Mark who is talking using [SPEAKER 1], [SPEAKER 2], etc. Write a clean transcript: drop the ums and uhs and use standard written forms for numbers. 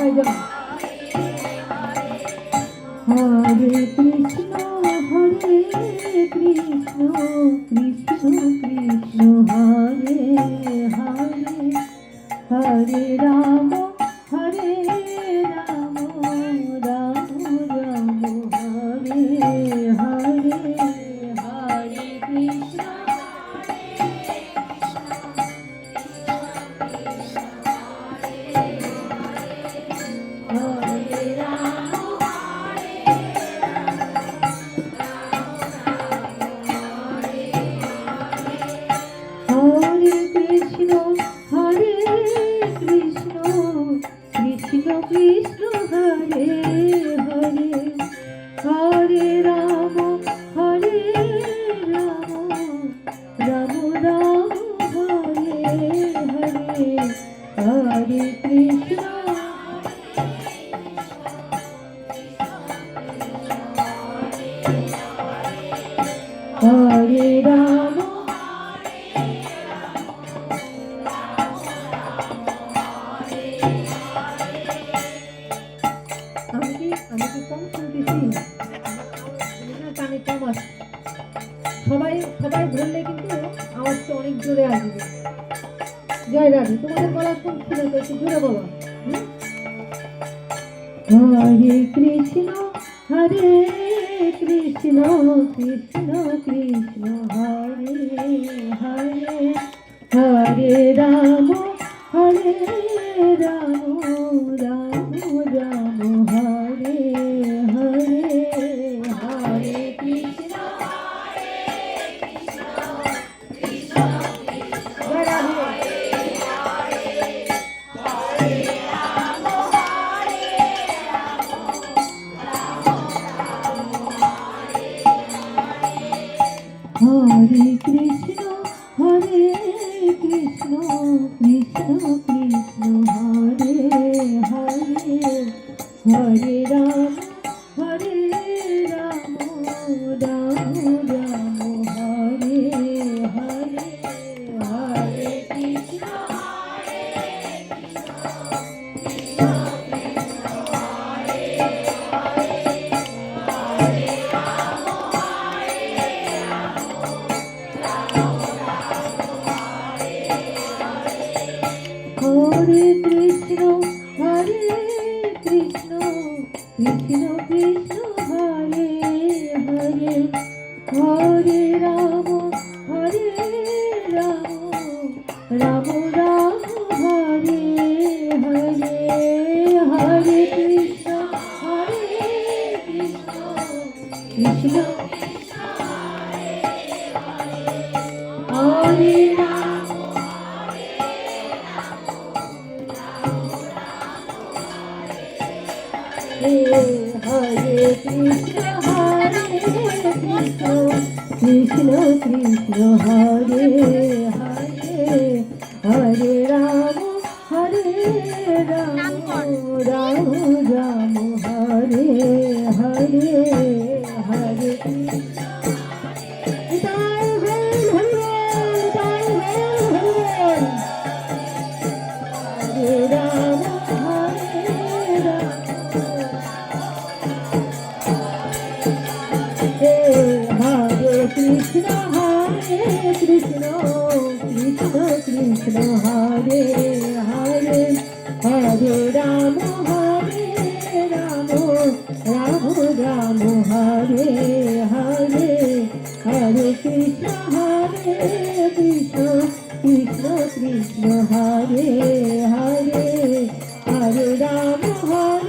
[SPEAKER 1] ছয়জন। হরে কৃষ্ণ হরে কৃষ্ণ কৃষ্ণ কৃষ্ণ হরে হরে, হরে রাম হরে রাম রাম রাম হরে হরে, হরে কৃষ্ণ হরে রাম হরে কৃষ্ণ হরে কৃষ্ণ কৃষ্ণ কৃষ্ণ হরে হরে, হরে রাম হরে রাম রাম রাম হরে হরে, হরে কৃষ্ণ হরে রাম। আমি কি কম শুনতেছি? কানে কম আছে। সবাই সবাই ধরলে কিন্তু আওয়াজটা অনেক জোরে আসবে। জয় রাধে। তোমাদের গলা খুব শুনে তো একটু জোরে বলো। হরে কৃষ্ণ হরে কৃষ্ণ কৃষ্ণ কৃষ্ণ হরে হরে, হরে রাম হরে রাম রাম রাম হরে হরে, হরে কৃষ্ণ জয় রাধে। হরে কৃষ্ণ হরে কৃষ্ণ কৃষ্ণ কৃষ্ণ হরে হরে, হরে রাম হরে রাম রাম রাম হরে হরে, হরে কৃষ্ণ হরে কৃষ্ণ হরে কৃষ্ণ কৃষ্ণ কৃষ্ণ হরে হরে, হরে রাম হরে রাম রাম রাম হরে হরে, হরে কৃষ্ণ হরে কৃষ্ণ কৃষ্ণ হরে রাম হরে কৃষ্ণ হরে কৃষ্ণ কৃষ্ণ কৃষ্ণ হরে হরে, হরে রাম হরে রাম রাম রাম হরে হরে, হরে কৃষ্ণ হরে রাম হরে রাম হরে কৃষ্ণ হরে কৃষ্ণ কৃষ্ণ কৃষ্ণ হরে হরে, হরে রাম হরে রাম রাম রাম হরে হরে, হরে কৃষ্ণ হরে কৃষ্ণ কৃষ্ণ কৃষ্ণ হরে হরে, হরে রাম হরে